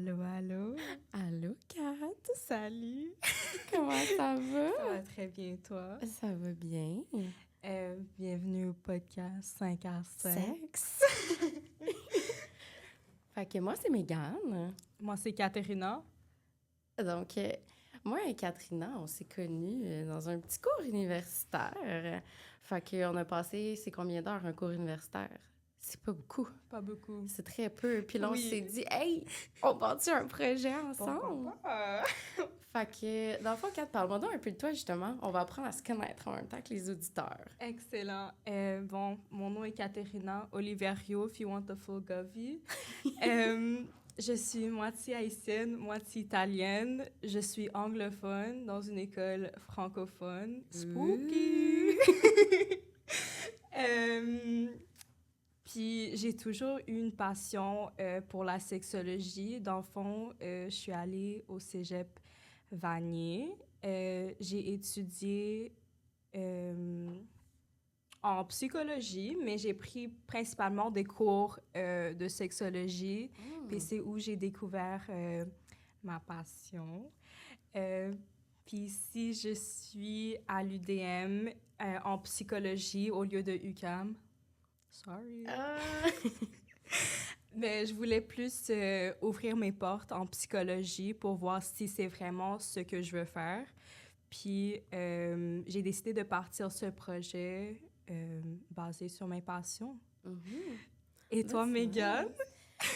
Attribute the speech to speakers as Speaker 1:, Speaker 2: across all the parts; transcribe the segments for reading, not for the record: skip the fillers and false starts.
Speaker 1: Allô, allô.
Speaker 2: Allô, Kat?
Speaker 1: Salut.
Speaker 2: Comment ça va?
Speaker 1: Ça va très bien, toi?
Speaker 2: Ça va bien.
Speaker 1: Bienvenue au podcast 5h5.
Speaker 2: Sexe? Fait que moi, c'est Mégane.
Speaker 1: Moi, c'est Katerina.
Speaker 2: Donc, moi et Katrina, on s'est connus dans un petit cours universitaire. Fait qu'on a passé, c'est combien d'heures un cours universitaire? C'est pas beaucoup.
Speaker 1: Pas beaucoup.
Speaker 2: C'est très peu. Puis là, on
Speaker 1: Oui.
Speaker 2: s'est dit, hey, on bâtit un projet ensemble.
Speaker 1: Pourquoi pas?
Speaker 2: Fait que, dans le fond, Kat, parle-moi donc un peu de toi, justement. On va apprendre à se connaître en même temps que les auditeurs.
Speaker 1: Excellent. Bon, mon nom est Katerina Oliverio, if you want the full govy. Je suis moitié haïtienne, moitié italienne. Je suis anglophone dans une école francophone. Spooky! Puis j'ai toujours eu une passion pour la sexologie. Dans le fond, je suis allée au cégep Vanier. J'ai étudié en psychologie, mais j'ai pris principalement des cours de sexologie. Puis c'est où j'ai découvert ma passion. Puis ici, je suis à l'UDM en psychologie au lieu de UQAM. Sorry. Mais je voulais plus ouvrir mes portes en psychologie pour voir si c'est vraiment ce que je veux faire. Puis j'ai décidé de partir ce projet basé sur mes passions. Et toi, Mégane?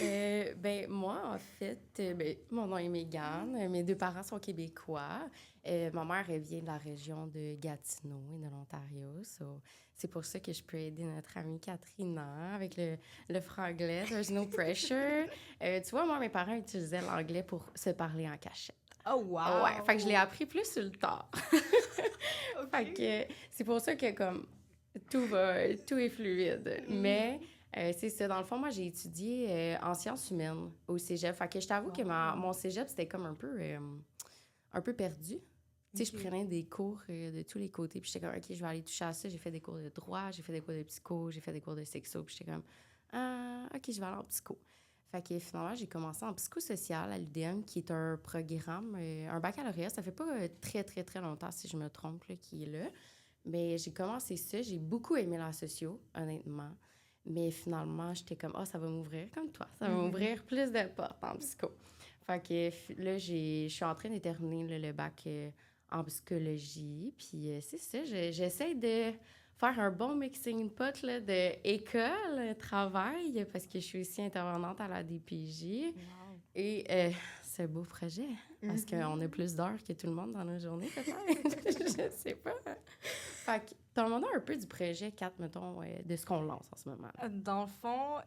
Speaker 2: Ben, moi, en fait, mon nom est Mégane. Mes deux parents sont québécois. Ma mère, elle vient de la région de Gatineau et de l'Ontario. C'est pour ça que je peux aider notre amie Katrina avec le franglais. There's no pressure. Tu vois, moi, mes parents utilisaient l'anglais pour se parler en cachette.
Speaker 1: Oh, wow!
Speaker 2: Ouais, fait que je l'ai appris plus sur le tard.
Speaker 1: Okay.
Speaker 2: Fait que c'est pour ça que, comme, tout est fluide. Mais... c'est ça. Dans le fond, moi, j'ai étudié en sciences humaines au cégep. Fait que je t'avoue que mon cégep, c'était comme un peu perdu. Tu sais, je prenais des cours de tous les côtés. Puis j'étais comme, OK, je vais aller toucher à ça. J'ai fait des cours de droit, j'ai fait des cours de psycho, j'ai fait des cours de sexo. Puis j'étais comme, OK, je vais aller en psycho. Fait que finalement, j'ai commencé en psychosocial à l'UDM, qui est un programme, un baccalauréat. Ça fait pas très, très, très longtemps, si je me trompe, là, qui est là. Mais j'ai commencé ça. J'ai beaucoup aimé la socio, honnêtement. Mais finalement, j'étais comme, ça va m'ouvrir comme toi. Ça va m'ouvrir plus de portes en psycho. Fait que là, je suis en train de terminer le bac en psychologie. Puis c'est ça, j'essaie de faire un bon mixing pot là, de école, travail, parce que je suis aussi intervenante à la DPJ.
Speaker 1: Wow.
Speaker 2: Et c'est un beau projet, parce qu'on a plus d'heures que tout le monde dans nos journées, peut-être. Je sais pas. Fait que, parle-moi un peu du projet 4, mettons, de ce qu'on lance en ce moment.
Speaker 1: Dans le fond,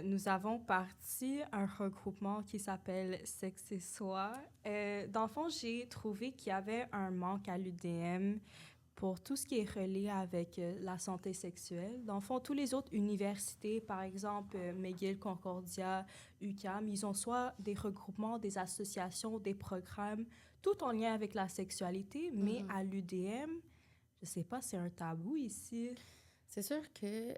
Speaker 1: nous avons parti un regroupement qui s'appelle Sexe et Soi. Dans le fond, j'ai trouvé qu'il y avait un manque à l'UDM pour tout ce qui est relié avec la santé sexuelle. Dans le fond, tous les autres universités, par exemple McGill, Concordia, UQAM, ils ont soit des regroupements, des associations, des programmes, tout en lien avec la sexualité, mais à l'UDM, je sais pas, c'est un tabou ici.
Speaker 2: C'est sûr que,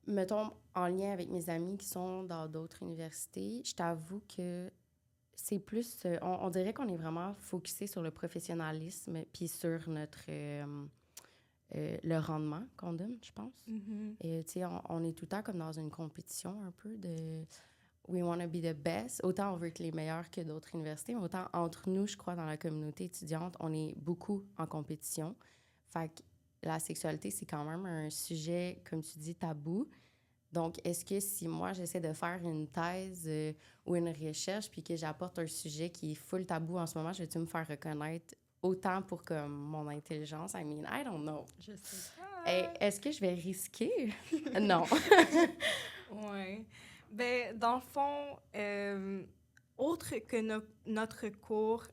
Speaker 2: mettons, en lien avec mes amis qui sont dans d'autres universités, je t'avoue que c'est plus... on dirait qu'on est vraiment focusé sur le professionnalisme puis sur notre... le rendement qu'on donne, je pense. Et tu sais, on est tout le temps comme dans une compétition un peu de... We want to be the best. Autant on veut être les meilleurs que d'autres universités, mais autant entre nous, je crois, dans la communauté étudiante, on est beaucoup en compétition. Fait que la sexualité, c'est quand même un sujet, comme tu dis, tabou. Donc, est-ce que si moi, j'essaie de faire une thèse ou une recherche puis que j'apporte un sujet qui est full tabou en ce moment, je vais-tu me faire reconnaître autant pour comme mon intelligence? I mean, I don't know.
Speaker 1: Je sais pas.
Speaker 2: Est-ce que je vais risquer? Non.
Speaker 1: Oui. Ben, dans le fond, autre que notre cours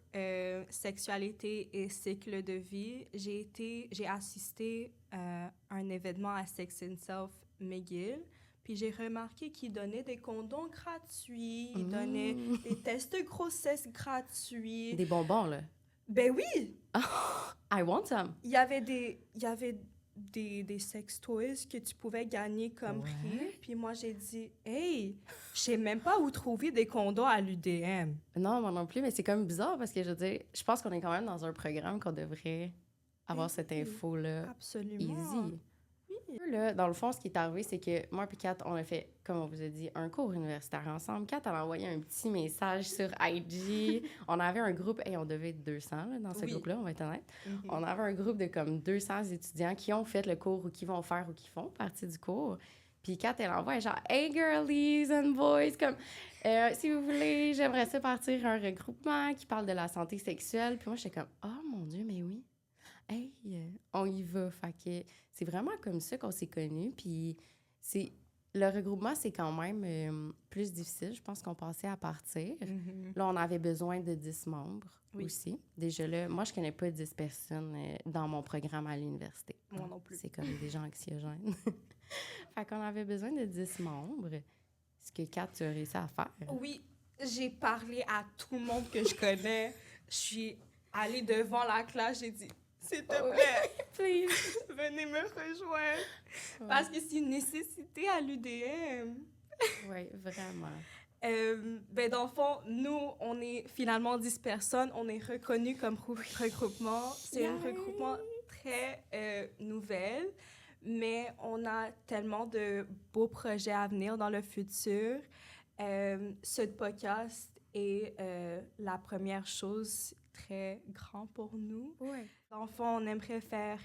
Speaker 1: sexualité et cycle de vie, j'ai assisté à un événement à Sex and Self McGill. Puis j'ai remarqué qu'ils donnaient des condoms gratuits, ils donnaient des tests de grossesse gratuits.
Speaker 2: Des bonbons, là.
Speaker 1: Ben oui!
Speaker 2: I want some.
Speaker 1: Il y avait des sex toys que tu pouvais gagner comme
Speaker 2: Ouais.
Speaker 1: prix. Puis moi, j'ai dit, hey, je sais même pas où trouver des condos à l'UDM.
Speaker 2: Non, moi non plus, mais c'est quand même bizarre parce que je veux dire, je pense qu'on est quand même dans un programme qu'on devrait avoir cette
Speaker 1: Oui,
Speaker 2: info-là
Speaker 1: absolument.
Speaker 2: easy.
Speaker 1: Oui.
Speaker 2: Là, dans le fond, ce qui est arrivé, c'est que moi et Kat, on a fait, comme on vous a dit, un cours universitaire ensemble. Kat, elle a envoyé un petit message sur IG. On avait un groupe, et on devait être 200 là, dans ce
Speaker 1: Oui.
Speaker 2: groupe-là, on va être honnête.
Speaker 1: Mhm.
Speaker 2: On avait un groupe de comme 200 étudiants qui ont fait le cours ou qui vont faire ou qui font partie du cours. Puis Kat, elle envoie genre « Hey girlies and boys! » Comme si vous voulez, j'aimerais ça partir un regroupement qui parle de la santé sexuelle. » Puis moi, j'étais comme « Oh mon Dieu, mais oui! Hey, on y va! » Fait que c'est vraiment comme ça qu'on s'est connus. Puis le regroupement, c'est quand même plus difficile. Je pense qu'on passait à partir.
Speaker 1: Mhm.
Speaker 2: Là, on avait besoin de 10 membres
Speaker 1: Oui.
Speaker 2: aussi. Déjà là, moi, je connais pas 10 personnes dans mon programme à l'université.
Speaker 1: Moi non plus.
Speaker 2: C'est comme des gens anxiogènes. Fait qu'on avait besoin de 10 membres. Ce que Kat, tu as réussi à faire.
Speaker 1: Oui, j'ai parlé à tout le monde que je connais. Je suis allée devant la classe, j'ai dit, s'il te plaît,
Speaker 2: Please.
Speaker 1: venez me rejoindre. Parce que c'est une nécessité à l'UDM.
Speaker 2: Oui, vraiment.
Speaker 1: Ben dans le fond, nous, on est finalement 10 personnes. On est reconnus comme regroupement. C'est un
Speaker 2: Yay!
Speaker 1: regroupement très nouvel, mais on a tellement de beaux projets à venir dans le futur. Ce podcast est la première chose très grand pour nous.
Speaker 2: Ouais.
Speaker 1: Dans le fond, on aimerait faire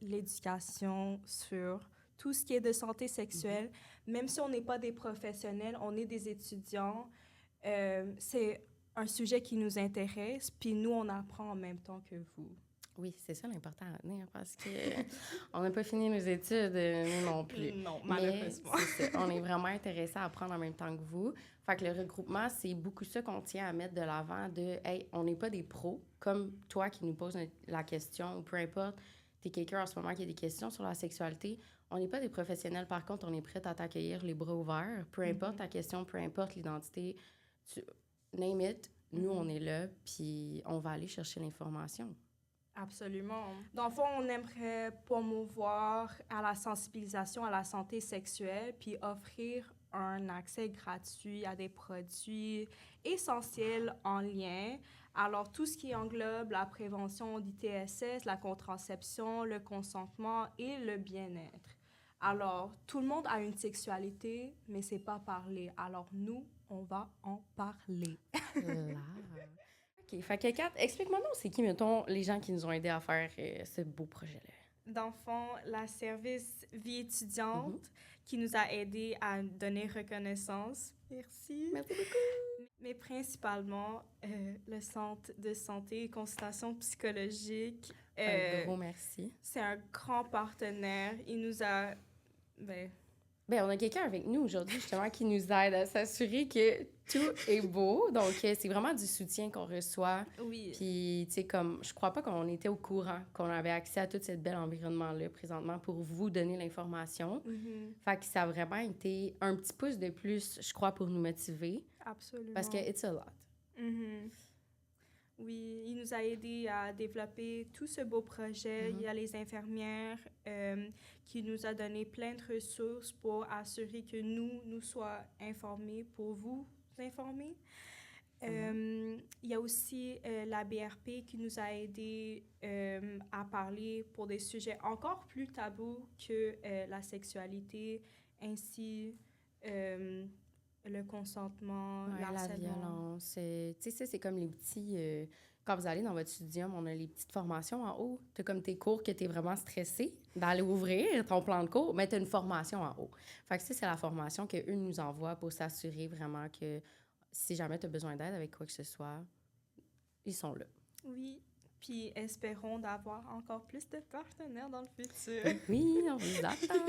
Speaker 1: l'éducation sur tout ce qui est de santé sexuelle. Même si on n'est pas des professionnels, on est des étudiants. C'est un sujet qui nous intéresse, puis nous, on apprend en même temps que vous.
Speaker 2: Oui, c'est ça l'important à retenir parce que on n'a pas fini nos études, nous non plus.
Speaker 1: Non,
Speaker 2: Mais
Speaker 1: malheureusement.
Speaker 2: c'est ça, on est vraiment intéressés à apprendre en même temps que vous. Fait que le regroupement, c'est beaucoup ça qu'on tient à mettre de l'avant de « Hey, on n'est pas des pros, comme toi qui nous poses la question, ou peu importe, t'es quelqu'un en ce moment qui a des questions sur la sexualité. On n'est pas des professionnels, par contre, on est prêts à t'accueillir les bras ouverts. Peu importe ta question, peu importe l'identité, name it, nous, on est là, puis on va aller chercher l'information. »
Speaker 1: Absolument. Dans le fond, on aimerait promouvoir à la sensibilisation à la santé sexuelle, puis offrir un accès gratuit à des produits essentiels en lien. Alors, tout ce qui englobe la prévention d'ITSS, la contraception, le consentement et le bien-être. Alors, tout le monde a une sexualité, mais c'est pas parlé. Alors, nous, on va en parler.
Speaker 2: Là. OK. Fait que, Kat, explique-moi donc, c'est qui, mettons, les gens qui nous ont aidés à faire ce beau projet-là?
Speaker 1: Dans le fond, la service vie étudiante qui nous a aidés à donner reconnaissance. Merci.
Speaker 2: Merci beaucoup.
Speaker 1: Mais principalement, le centre de santé et consultation psychologique.
Speaker 2: Un gros merci.
Speaker 1: C'est un grand partenaire. Il nous a...
Speaker 2: Ben, on a quelqu'un avec nous aujourd'hui, justement, qui nous aide à s'assurer que tout est beau. Donc, c'est vraiment du soutien qu'on reçoit.
Speaker 1: Oui.
Speaker 2: Puis, tu sais, comme, je crois pas qu'on était au courant qu'on avait accès à tout ce bel environnement-là présentement pour vous donner l'information. Fait que ça a vraiment été un petit pouce de plus, je crois, pour nous motiver.
Speaker 1: Absolument.
Speaker 2: Parce que it's a lot.
Speaker 1: Oui, il nous a aidés à développer tout ce beau projet. Il y a les infirmières qui nous a donné plein de ressources pour assurer que nous soyons informés, pour vous informer. Il y a aussi la BRP qui nous a aidés à parler pour des sujets encore plus tabous que la sexualité, ainsi le consentement,
Speaker 2: Ouais, la
Speaker 1: l'harcèlement.
Speaker 2: violence. Tu sais, ça, c'est comme les petits... quand vous allez dans votre studium, on a les petites formations en haut. Tu as comme tes cours que tu es vraiment stressé d'aller ouvrir ton plan de cours, mais tu as une formation en haut. Fait que ça, c'est la formation qu'eux nous envoient pour s'assurer vraiment que si jamais tu as besoin d'aide avec quoi que ce soit, ils sont là.
Speaker 1: Oui, puis espérons d'avoir encore plus de partenaires dans le futur.
Speaker 2: Oui, on vous attend!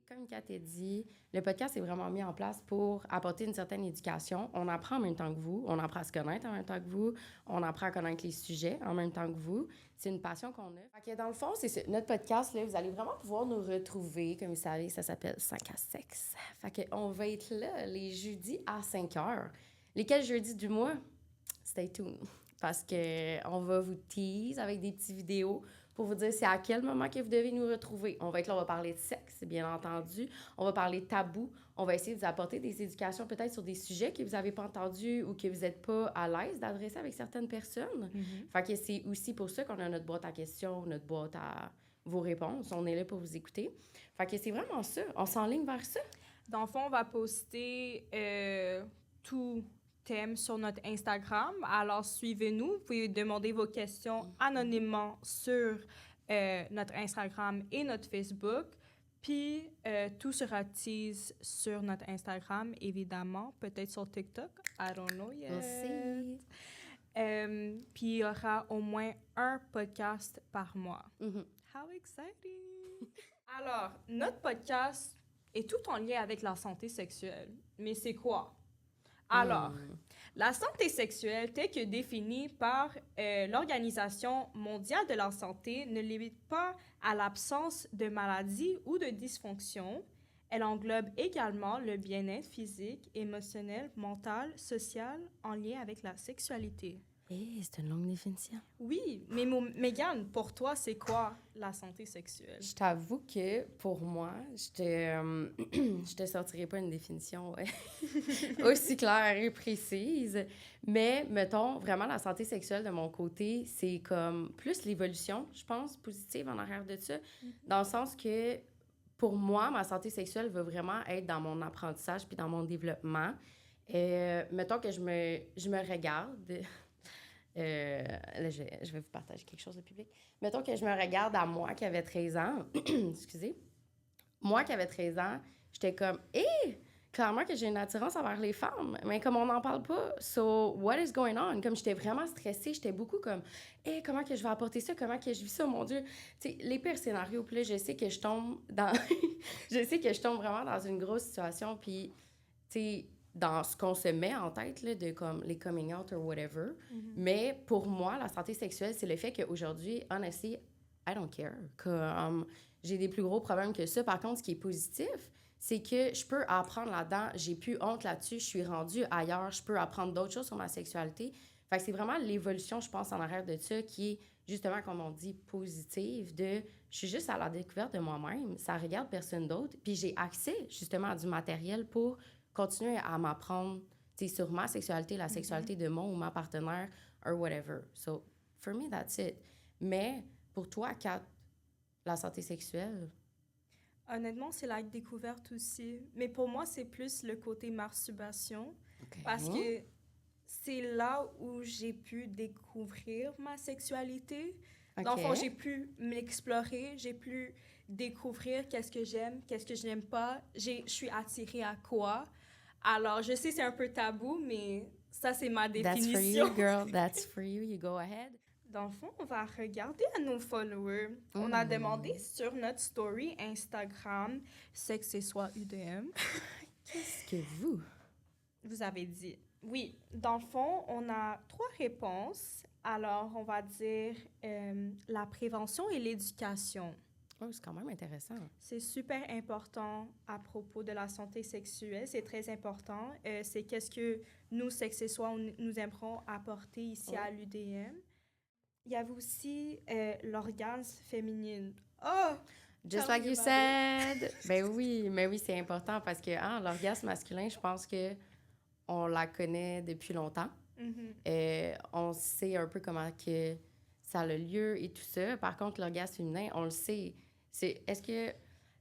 Speaker 2: Comme Kat a dit, le podcast est vraiment mis en place pour apporter une certaine éducation. On apprend en même temps que vous, on apprend à se connaître en même temps que vous, on apprend à connaître les sujets en même temps que vous. C'est une passion qu'on a. Fait que dans le fond, c'est ça. Notre podcast, là, vous allez vraiment pouvoir nous retrouver. Comme vous savez, ça s'appelle 5 à sexe. Fait qu'on va être là les jeudis à 5 heures. Lesquels jeudis du mois? Stay tuned. Parce qu'on va vous tease avec des petites vidéos pour vous dire c'est à quel moment que vous devez nous retrouver. On va être là, on va parler de sexe, bien entendu. On va parler de tabou. On va essayer de vous apporter des éducations peut-être sur des sujets que vous n'avez pas entendus ou que vous n'êtes pas à l'aise d'adresser avec certaines personnes. Fait que c'est aussi pour ça qu'on a notre boîte à questions, notre boîte à vos réponses. On est là pour vous écouter. Fait que c'est vraiment ça. On s'enligne vers ça.
Speaker 1: Dans le fond, on va poster tout thème sur notre Instagram. Alors, suivez-nous. Vous pouvez demander vos questions anonymement sur notre Instagram et notre Facebook. Puis, tout sera tease sur notre Instagram, évidemment. Peut-être sur TikTok. I don't know yet.
Speaker 2: We'll see.
Speaker 1: Puis, il y aura au moins un podcast par mois.
Speaker 2: Mm-hmm.
Speaker 1: How exciting! Alors, notre podcast est tout en lien avec la santé sexuelle. Mais c'est quoi? Alors, la santé sexuelle, telle que définie par l'Organisation mondiale de la santé, ne limite pas à l'absence de maladies ou de dysfonction. Elle englobe également le bien-être physique, émotionnel, mental, social en lien avec la sexualité.
Speaker 2: C'est une longue définition.
Speaker 1: Oui, mais Mégane, pour toi, c'est quoi la santé sexuelle?
Speaker 2: Je t'avoue que pour moi, je te sortirai pas une définition aussi claire et précise, mais mettons vraiment la santé sexuelle de mon côté, c'est comme plus l'évolution, je pense, positive en arrière de ça, dans le sens que pour moi, ma santé sexuelle veut vraiment être dans mon apprentissage puis dans mon développement. Mettons que je me regarde. Là, je vais vous partager quelque chose de public. Mettons que je me regarde à moi qui avait 13 ans. Excusez. Moi qui avait 13 ans, j'étais comme, clairement que j'ai une attirance envers les femmes. Mais comme on n'en parle pas, so what is going on? Comme j'étais vraiment stressée, j'étais beaucoup comme, comment que je vais apporter ça? Comment que je vis ça? Mon Dieu! Tu sais, les pires scénarios, puis là, je sais que je tombe dans... je sais que je tombe vraiment dans une grosse situation, puis, tu sais, dans ce qu'on se met en tête, là, de comme les coming out or whatever. Mais pour moi, la santé sexuelle, c'est le fait qu'aujourd'hui, honestly, I don't care. Comme, j'ai des plus gros problèmes que ça. Par contre, ce qui est positif, c'est que je peux apprendre là-dedans. J'ai plus honte là-dessus. Je suis rendue ailleurs. Je peux apprendre d'autres choses sur ma sexualité. Fait que c'est vraiment l'évolution, je pense, en arrière de ça qui est, justement, comme on dit, positive. Je suis juste à la découverte de moi-même. Ça regarde personne d'autre. Puis j'ai accès, justement, à du matériel pour continuer à m'apprendre sur ma sexualité, la sexualité de mon ou ma partenaire, or whatever. So, for me, that's it. Mais pour toi, Kat, la santé sexuelle?
Speaker 1: Honnêtement, c'est la découverte aussi. Mais pour moi, c'est plus le côté masturbation.
Speaker 2: Okay.
Speaker 1: Parce que c'est là où j'ai pu découvrir ma sexualité.
Speaker 2: Okay.
Speaker 1: Dans le fond, j'ai pu m'explorer, j'ai pu découvrir qu'est-ce que j'aime, qu'est-ce que je n'aime pas. Je suis attirée à quoi. Alors, je sais, c'est un peu tabou, mais ça, c'est ma définition.
Speaker 2: That's for you, girl. That's for you. You go ahead.
Speaker 1: Dans le fond, on va regarder à nos followers. On a demandé sur notre story Instagram, Sexe et Soi UDM.
Speaker 2: Qu'est-ce que vous?
Speaker 1: Vous avez dit. Oui, dans le fond, on a 3 réponses. Alors, on va dire la prévention et l'éducation.
Speaker 2: Oh, c'est quand même intéressant.
Speaker 1: C'est super important à propos de la santé sexuelle. C'est très important. C'est qu'est-ce que nous, Sexe et Soi, nous aimerons apporter ici à l'UDM. Il y avait aussi l'orgasme féminine. Oh!
Speaker 2: Just like you said! Ben oui, mais oui, c'est important parce que l'orgasme masculin, je pense que on la connaît depuis longtemps. On sait un peu comment que ça a lieu et tout ça. Par contre, l'orgasme féminin, on le sait. Est-ce que... Tu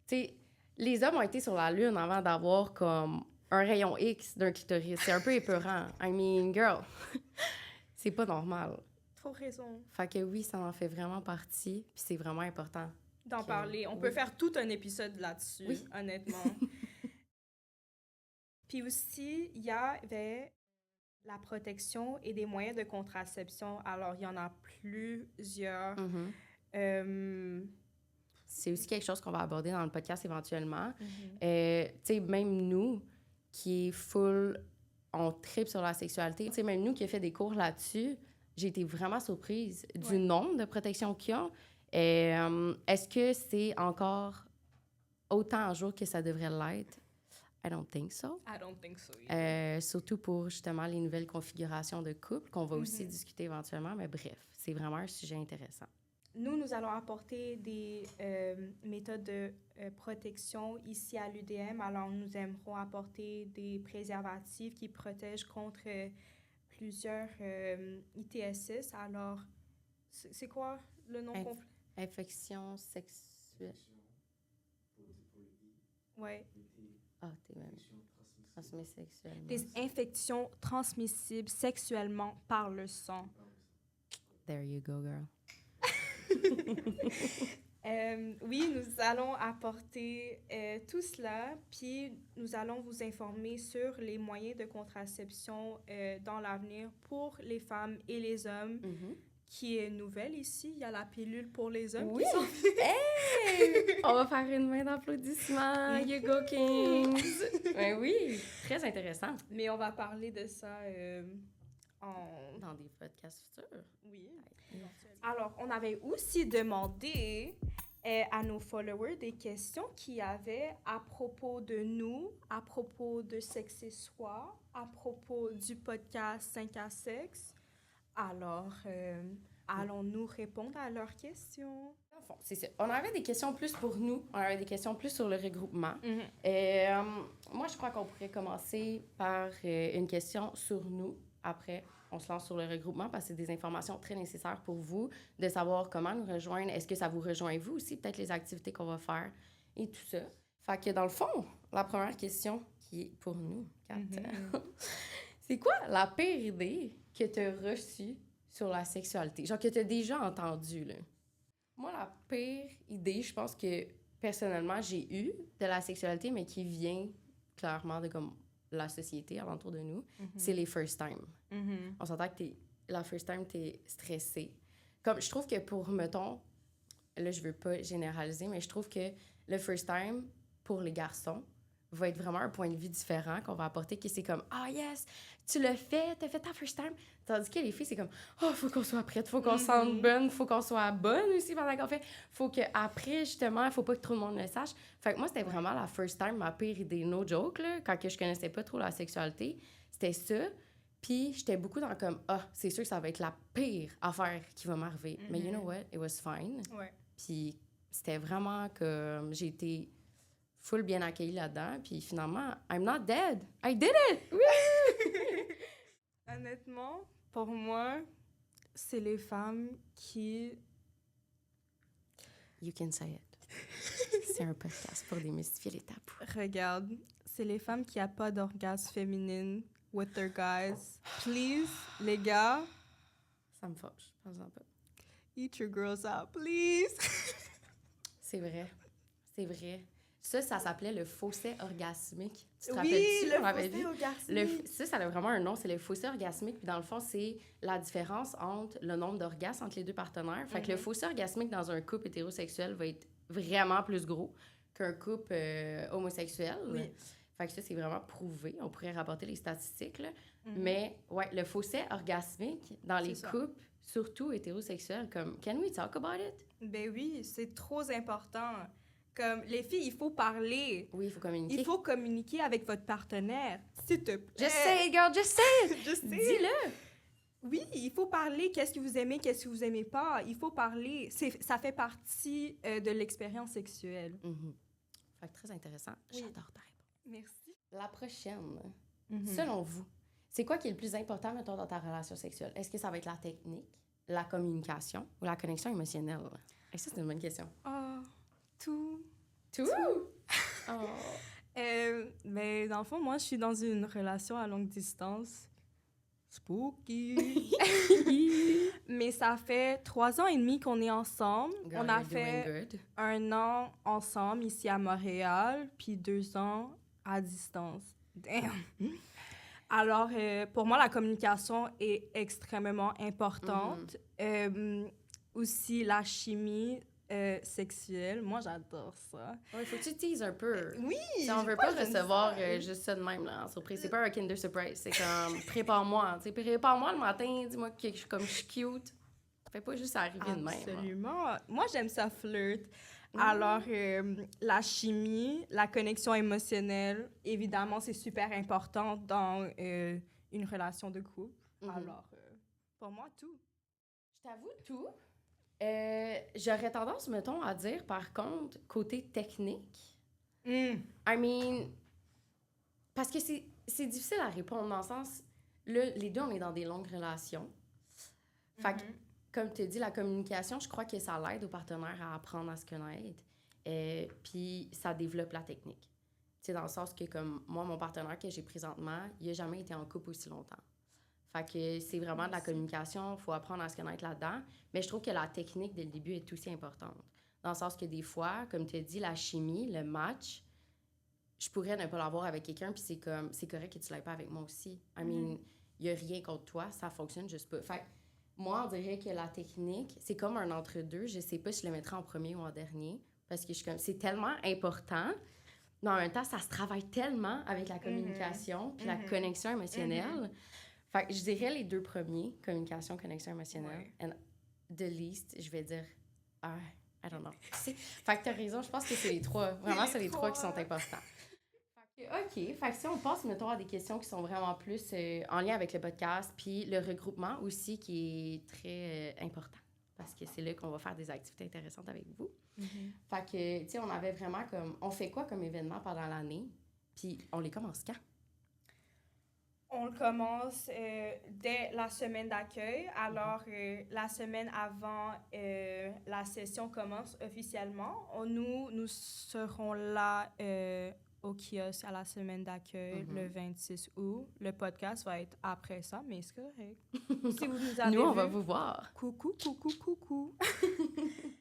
Speaker 2: sais, les hommes ont été sur la Lune avant d'avoir comme un rayon X d'un clitoris. C'est un peu épeurant. I mean, girl, c'est pas normal.
Speaker 1: Trop raison.
Speaker 2: Fait que oui, ça en fait vraiment partie, puis c'est vraiment important.
Speaker 1: D'en parler. On peut faire tout un épisode là-dessus, honnêtement. Puis aussi, il y avait la protection et des moyens de contraception. Alors, il y en a plusieurs.
Speaker 2: C'est aussi quelque chose qu'on va aborder dans le podcast éventuellement. Tu sais, même nous, qui est full, on tripe sur la sexualité, tu sais, même nous qui a fait des cours là-dessus, j'ai été vraiment surprise du nombre de protections qu'il y a. Est-ce que c'est encore autant à jour que ça devrait l'être? I don't think so.
Speaker 1: I don't think so.
Speaker 2: Surtout pour, justement, les nouvelles configurations de couple qu'on va aussi discuter éventuellement. Mais bref, c'est vraiment un sujet intéressant.
Speaker 1: nous allons apporter des méthodes de protection ici à l'UDM. Alors, nous aimerons apporter des préservatifs qui protègent contre plusieurs ITSS. Alors, c'est quoi le nom complet?
Speaker 2: Infection sexuelle.
Speaker 1: Ouais.
Speaker 2: Ah, t'es même. Transmis sexuellement.
Speaker 1: Des infections transmissibles sexuellement par le sang.
Speaker 2: There you go, girl.
Speaker 1: Oui, nous allons apporter tout cela, puis nous allons vous informer sur les moyens de contraception dans l'avenir pour les femmes et les hommes, qui est nouvelle ici. Il y a la pilule pour les hommes qui sont...
Speaker 2: Hey! On va faire une main d'applaudissement. You go, Kings! Ben oui, très intéressant.
Speaker 1: Mais on va parler de ça
Speaker 2: dans des podcasts futurs.
Speaker 1: Oui. Alors, on avait aussi demandé à nos followers des questions qu'il y avait à propos de nous, à propos de Sexe et Soi, à propos du podcast 5 à Sexe. Alors, allons-nous répondre à leurs questions?
Speaker 2: C'est ça. On avait des questions plus pour nous. On avait des questions plus sur le regroupement. Moi, je crois qu'on pourrait commencer par une question sur nous. Après, on se lance sur le regroupement parce que c'est des informations très nécessaires pour vous de savoir comment nous rejoindre. Est-ce que ça vous rejoint vous aussi? Peut-être les activités qu'on va faire et tout ça. Fait que dans le fond, la première question qui est pour nous, Kat, c'est quoi la pire idée que tu as reçue sur la sexualité? Genre que tu as déjà entendue, là. Moi, la pire idée, je pense que personnellement, j'ai eu de la sexualité, mais qui vient clairement de comme la société alentour de nous, c'est les first time. On s'entend que la first time, t'es stressé. Comme, je trouve que pour, mettons, là, je veux pas généraliser, mais je trouve que le first time, pour les garçons, va être vraiment un point de vue différent qu'on va apporter, qui c'est comme « Ah, yes, tu l'as fait, t'as fait ta first time. » Tandis que les filles, c'est comme « Oh, faut qu'on soit prête, faut qu'on se sente bonne, faut qu'on soit bonne aussi pendant qu'on fait. Faut qu'après, justement, faut pas que trop le monde le sache. » Fait que moi, c'était vraiment la first time, ma pire idée, no joke, là, quand que je connaissais pas trop la sexualité. C'était ça. Puis j'étais beaucoup dans comme « Ah, c'est sûr que ça va être la pire affaire qui va m'arriver. » Mais you know what? It was fine.
Speaker 1: Ouais.
Speaker 2: Puis c'était vraiment comme j'ai été full bien accueillie là-dedans. Puis finalement, I'm not dead. I did it!
Speaker 1: Honnêtement, pour moi, c'est les femmes qui...
Speaker 2: You can say it. C'est un podcast pour démystifier les tabous.
Speaker 1: Regarde, c'est les femmes qui n'ont pas d'orgasme féminine with their guys. Please, les gars,
Speaker 2: Ça me fâche. Pense-en pas.
Speaker 1: eat your girls out, please.
Speaker 2: C'est vrai. C'est vrai. Ça s'appelait le fossé orgasmique. Tu te
Speaker 1: Oui,
Speaker 2: rappelles-tu?
Speaker 1: le
Speaker 2: On avait
Speaker 1: fossé
Speaker 2: dit?
Speaker 1: orgasmique.
Speaker 2: Ça a vraiment un nom, c'est le fossé orgasmique. Puis dans le fond, c'est la différence entre le nombre d'orgasmes entre les deux partenaires. Fait que le fossé orgasmique dans un couple hétérosexuel va être vraiment plus gros qu'un couple homosexuel.
Speaker 1: Oui.
Speaker 2: Fait que ça, c'est vraiment prouvé. On pourrait rapporter les statistiques, là. Mais ouais, le fossé orgasmique dans les couples, surtout hétérosexuels, comme « Can we talk about it? »
Speaker 1: Ben oui, c'est trop important. Comme, les filles, il faut parler.
Speaker 2: Oui, il faut communiquer.
Speaker 1: Il faut communiquer avec votre partenaire, s'il te plaît.
Speaker 2: Just say it, girl, just say it!
Speaker 1: Je sais.
Speaker 2: Dis-le!
Speaker 1: Oui, il faut parler. Qu'est-ce que vous aimez, qu'est-ce que vous aimez pas. Il faut parler. Ça fait partie de l'expérience sexuelle.
Speaker 2: Fait que très intéressant.
Speaker 1: Oui.
Speaker 2: J'adore ta réponse.
Speaker 1: Merci.
Speaker 2: La prochaine, selon vous, c'est quoi qui est le plus important, mettons, dans ta relation sexuelle? Est-ce que ça va être la technique, la communication ou la connexion émotionnelle? Et ça, c'est une bonne question.
Speaker 1: Tout.
Speaker 2: Oh.
Speaker 1: Mais dans le fond, moi, je suis dans une relation à longue distance. Spooky! Mais ça fait 3 ans et demi qu'on est ensemble.
Speaker 2: Girl,
Speaker 1: on a
Speaker 2: you're
Speaker 1: fait
Speaker 2: doing good.
Speaker 1: 1 an ensemble ici à Montréal, puis 2 ans à distance. Damn! Alors, pour moi, la communication est extrêmement importante. Aussi, la chimie sexuelle. Moi, j'adore ça.
Speaker 2: Il faut que tu teases un peu.
Speaker 1: Oui!
Speaker 2: Si on veut pas recevoir juste ça de même, là, en surprise. C'est pas un Kinder Surprise. C'est comme, prépare-moi. Tu sais, prépare-moi le matin, dis-moi que je suis cute. Fais pas juste arriver de même.
Speaker 1: Absolument. Moi, j'aime ça flirt. Alors, la chimie, la connexion émotionnelle, évidemment, c'est super important dans une relation de couple. Alors, pour moi, tout.
Speaker 2: Je t'avoue tout. J'aurais tendance, mettons, à dire, par contre, côté technique,
Speaker 1: Mm.
Speaker 2: I mean, parce que c'est difficile à répondre dans le sens, là, les deux, on est dans des longues relations. Fait que, comme tu dis, la communication, je crois que ça l'aide aux partenaires à apprendre à se connaître. Puis ça développe la technique. Tu sais, dans le sens que, comme moi, mon partenaire que j'ai présentement, il n'a jamais été en couple aussi longtemps. Fait que c'est vraiment de la communication, il faut apprendre à se connaître là-dedans. Mais je trouve que la technique, dès le début, est aussi importante. Dans le sens que des fois, comme tu as dit, la chimie, le match, je pourrais ne pas l'avoir avec quelqu'un, puis c'est comme, c'est correct que tu l'aies pas avec moi aussi. I mean, il n'y a rien contre toi, ça fonctionne juste pas. Fait que moi, on dirait que la technique, c'est comme un entre-deux. Je sais pas si je le mettrais en premier ou en dernier, parce que je suis comme, c'est tellement important. Mais en même temps, ça se travaille tellement avec la communication, puis la connexion émotionnelle. Fait que je dirais les deux premiers, communication, connexion émotionnelle. And the least, je vais dire, I don't know. Fait que t'as raison, je pense que c'est les trois. Vraiment, c'est les trois qui sont importants. OK. Fait que si on passe, mettons, à des questions qui sont vraiment plus en lien avec le podcast, puis le regroupement aussi qui est très important, parce que c'est là qu'on va faire des activités intéressantes avec vous. Fait que, tu sais, on avait vraiment comme... On fait quoi comme événement pendant l'année? Puis on les commence quand?
Speaker 1: On le commence dès la semaine d'accueil. Alors, la semaine avant la session commence officiellement. Nous serons là au kiosque à la semaine d'accueil le 26 août. Le podcast va être après ça, mais c'est correct. Si vous nous avez
Speaker 2: Nous, on
Speaker 1: vu,
Speaker 2: va vous voir.
Speaker 1: Coucou.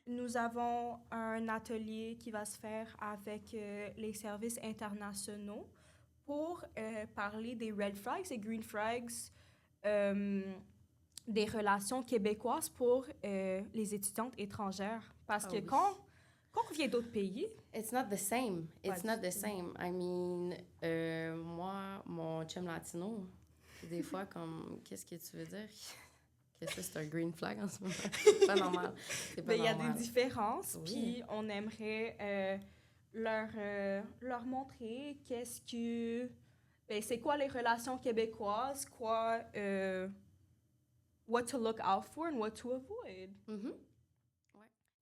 Speaker 1: Nous avons un atelier qui va se faire avec les services internationaux pour parler des red flags et green flags des relations québécoises pour les étudiantes étrangères. Parce que quand on vient d'autres pays...
Speaker 2: It's not the same. It's not the same. I mean, moi, mon chum latino, des fois, comme, qu'est-ce que tu veux dire? Que ça, c'est un green flag en ce moment. C'est pas normal. C'est pas normal.
Speaker 1: Il y a des différences, puis on aimerait leur montrer qu'est-ce que... c'est quoi les relations québécoises, what to look out for and what to avoid.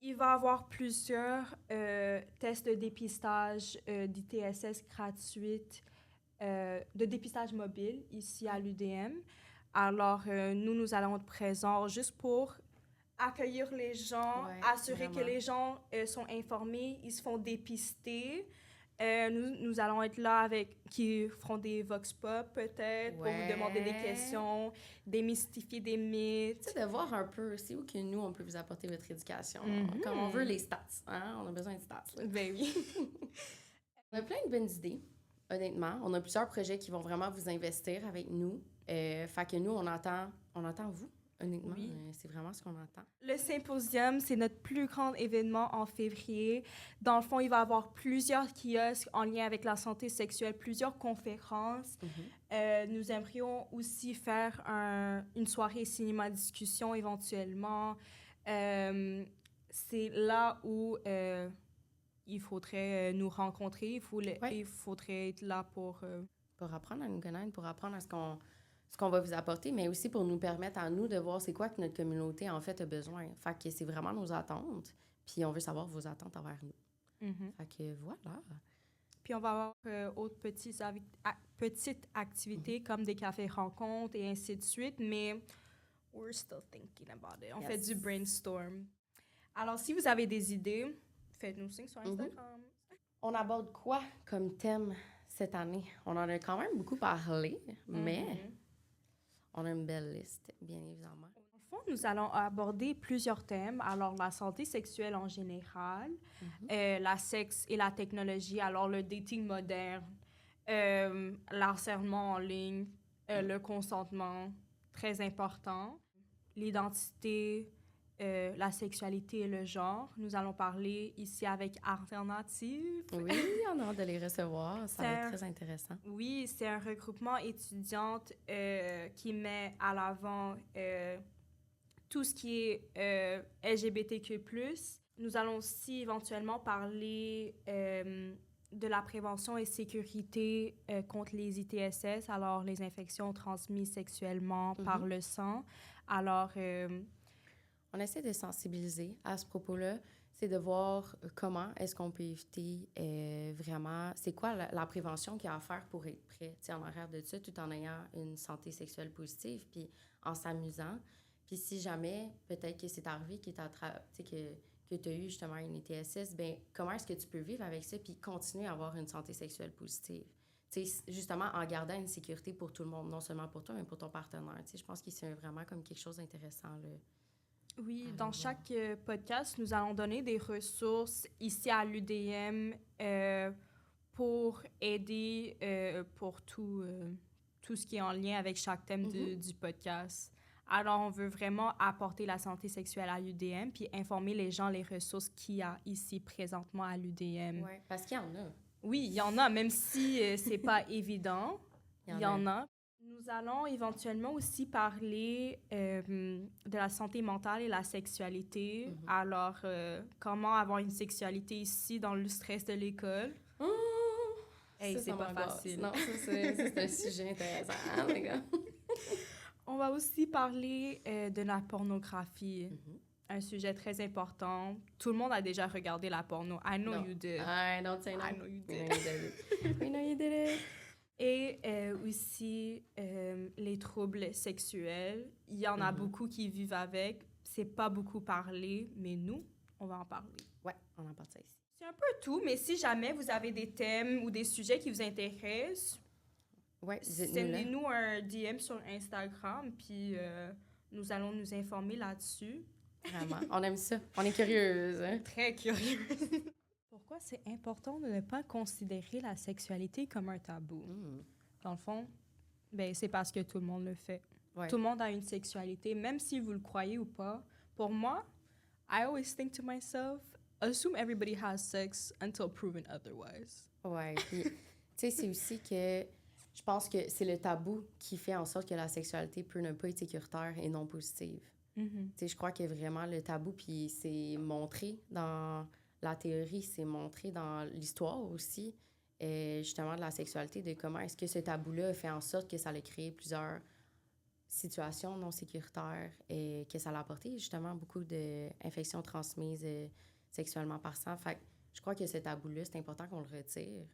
Speaker 1: Il va y avoir plusieurs tests de dépistage d'ITSS gratuites, de dépistage mobile ici à l'UDM. Alors, nous allons être présents juste pour accueillir les gens, assurer vraiment que les gens sont informés, ils se font dépister. Nous allons être là qui feront des vox pop peut-être pour vous demander des questions, démystifier des mythes.
Speaker 2: Tu sais, de voir un peu aussi où que nous, on peut vous apporter votre éducation. Comme on veut les stats, hein? On a besoin de stats. Là.
Speaker 1: Ben oui.
Speaker 2: On a plein de bonnes idées, honnêtement. On a plusieurs projets qui vont vraiment vous investir avec nous. Fait que nous, on entend vous. Honnêtement, c'est vraiment ce qu'on entend.
Speaker 1: Le symposium, c'est notre plus grand événement en février. Dans le fond, il va y avoir plusieurs kiosques en lien avec la santé sexuelle, plusieurs conférences. Nous aimerions aussi faire une soirée cinéma-discussion éventuellement. C'est là où il faudrait nous rencontrer. Il faudrait être là pour
Speaker 2: apprendre à nous connaître, pour apprendre à ce qu'on va vous apporter, mais aussi pour nous permettre à nous de voir c'est quoi que notre communauté, en fait, a besoin. Fait que c'est vraiment nos attentes, puis on veut savoir vos attentes envers nous. Fait que voilà.
Speaker 1: Puis on va avoir autres petites activités comme des cafés-rencontres et ainsi de suite, mais we're still thinking about it. On fait du brainstorm. Alors, si vous avez des idées, faites-nous signe sur Instagram.
Speaker 2: On aborde quoi comme thème cette année? On en a quand même beaucoup parlé, mais... On a une belle liste, bien évidemment.
Speaker 1: Au fond, nous allons aborder plusieurs thèmes. Alors, la santé sexuelle en général, la sexe et la technologie, alors le dating moderne, l'harcèlement en ligne, le consentement, très important, l'identité, la sexualité et le genre. Nous allons parler ici avec Alternative.
Speaker 2: Oui, on a hâte de les recevoir. Ça va être très intéressant.
Speaker 1: Oui, c'est un regroupement étudiante qui met à l'avant tout ce qui est LGBTQ+. Nous allons aussi éventuellement parler de la prévention et sécurité contre les ITSS, alors les infections transmises sexuellement par le sang. Alors...
Speaker 2: on essaie de sensibiliser à ce propos-là. C'est de voir comment est-ce qu'on peut éviter vraiment... C'est quoi la prévention qu'il y a à faire pour être prêt, en arrière de ça, tout en ayant une santé sexuelle positive, puis en s'amusant. Puis si jamais, peut-être que c'est arrivé que tu as eu justement une ITSS, bien, comment est-ce que tu peux vivre avec ça puis continuer à avoir une santé sexuelle positive? Justement, en gardant une sécurité pour tout le monde, non seulement pour toi, mais pour ton partenaire. Je pense que c'est vraiment comme quelque chose d'intéressant, là.
Speaker 1: Oui, dans chaque podcast, nous allons donner des ressources ici à l'UDM pour aider pour tout ce qui est en lien avec chaque thème du podcast. Alors, on veut vraiment apporter la santé sexuelle à l'UDM puis informer les gens les ressources qu'il y a ici présentement à l'UDM.
Speaker 2: Oui, parce qu'il y en a.
Speaker 1: Oui, il y en a, même si c'est pas évident, il y en a. Nous allons éventuellement aussi parler de la santé mentale et la sexualité. Alors, comment avoir une sexualité ici dans le stress de l'école?
Speaker 2: Hey,
Speaker 1: c'est pas facile.
Speaker 2: Non, c'est un sujet intéressant, les gars.
Speaker 1: On va aussi parler de la pornographie. Un sujet très important. Tout le monde a déjà regardé la porno. I know you did.
Speaker 2: I don't say no.
Speaker 1: I know you did.
Speaker 2: We know you did it.
Speaker 1: Et aussi, les troubles sexuels. Il y en a beaucoup qui vivent avec. C'est pas beaucoup parlé, mais nous, on va en parler.
Speaker 2: Ouais, on en parle ça ici.
Speaker 1: C'est un peu tout, mais si jamais vous avez des thèmes ou des sujets qui vous intéressent, sendez-nous un DM sur Instagram, puis nous allons nous informer là-dessus.
Speaker 2: Vraiment, on aime ça. On est curieuse. Hein?
Speaker 1: Très curieuse. Pourquoi c'est important de ne pas considérer la sexualité comme un tabou? Dans le fond, ben, c'est parce que tout le monde le fait. Ouais. Tout le monde a une sexualité, même si vous le croyez ou pas. Pour moi, I always think to myself, assume everybody has sex until proven otherwise.
Speaker 2: Ouais, puis tu sais, c'est aussi que je pense que c'est le tabou qui fait en sorte que la sexualité peut ne pas être sécuritaire et non positive. Tu sais, je crois que vraiment le tabou, puis c'est montré dans la théorie, c'est montré dans l'histoire aussi, justement de la sexualité, de comment est-ce que ce tabou-là fait en sorte que ça a créé plusieurs situations non sécuritaires et que ça a apporté justement beaucoup d'infections transmises sexuellement par sang. Fait que je crois que ce tabou-là, c'est important qu'on le retire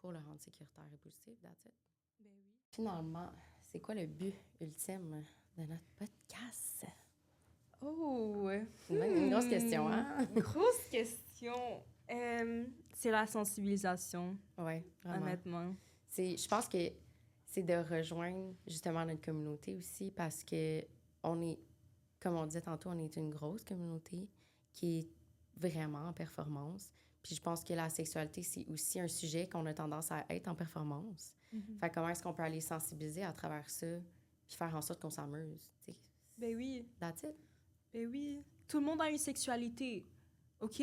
Speaker 2: pour le rendre sécuritaire et positif, that's it. Ben oui. Finalement, c'est quoi le but ultime de notre podcast?
Speaker 1: Oh!
Speaker 2: Une grosse question, hein?
Speaker 1: Grosse question. C'est la sensibilisation.
Speaker 2: Oui, vraiment.
Speaker 1: Honnêtement.
Speaker 2: Je pense que c'est de rejoindre justement notre communauté aussi parce que on est, comme on disait tantôt, on est une grosse communauté qui est vraiment en performance. Puis je pense que la sexualité, c'est aussi un sujet qu'on a tendance à être en performance. Fait comment est-ce qu'on peut aller sensibiliser à travers ça puis faire en sorte qu'on s'amuse, tu sais?
Speaker 1: Ben oui.
Speaker 2: That's it.
Speaker 1: Ben oui. Tout le monde a une sexualité, OK?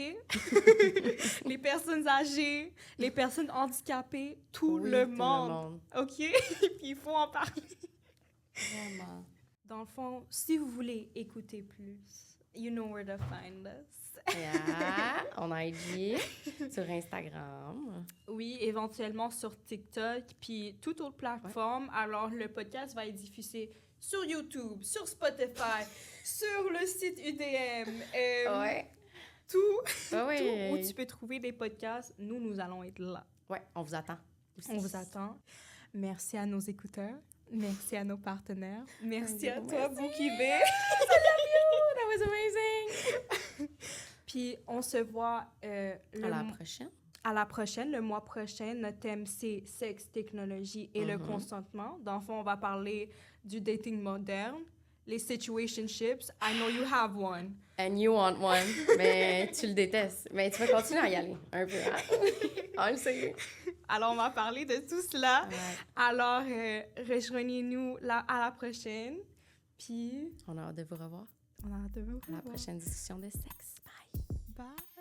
Speaker 1: Les personnes âgées, les personnes handicapées, tout le monde. OK? Puis il faut en parler.
Speaker 2: Vraiment.
Speaker 1: Dans le fond, si vous voulez écouter plus, you know where to find us.
Speaker 2: Yeah, on a IG, sur Instagram.
Speaker 1: Oui, éventuellement sur TikTok, puis toute autre plateforme. Ouais. Alors, le podcast va être diffusé sur YouTube, sur Spotify, sur le site UDM. Tout où tu peux trouver des podcasts, nous allons être là.
Speaker 2: Ouais, on vous attend.
Speaker 1: On vous attend. Merci à nos écouteurs. Merci à nos partenaires. Merci à toi, Boukibé.
Speaker 2: I love you! That was amazing!
Speaker 1: Puis, on se voit à la prochaine. Le mois prochain, notre thème, c'est sexe, technologie et le consentement. Dans le fond, on va parler du dating moderne, les situationships. I know you have one.
Speaker 2: And you want one, mais tu le détestes. Mais tu vas continuer à y aller, un peu. On le sait.
Speaker 1: Alors, on va parler de tout cela. Ouais. Alors, rejoignez-nous à la prochaine. Puis...
Speaker 2: On a hâte de vous revoir.
Speaker 1: On a hâte de vous revoir.
Speaker 2: À la prochaine discussion de sexe. Bye.
Speaker 1: Bye.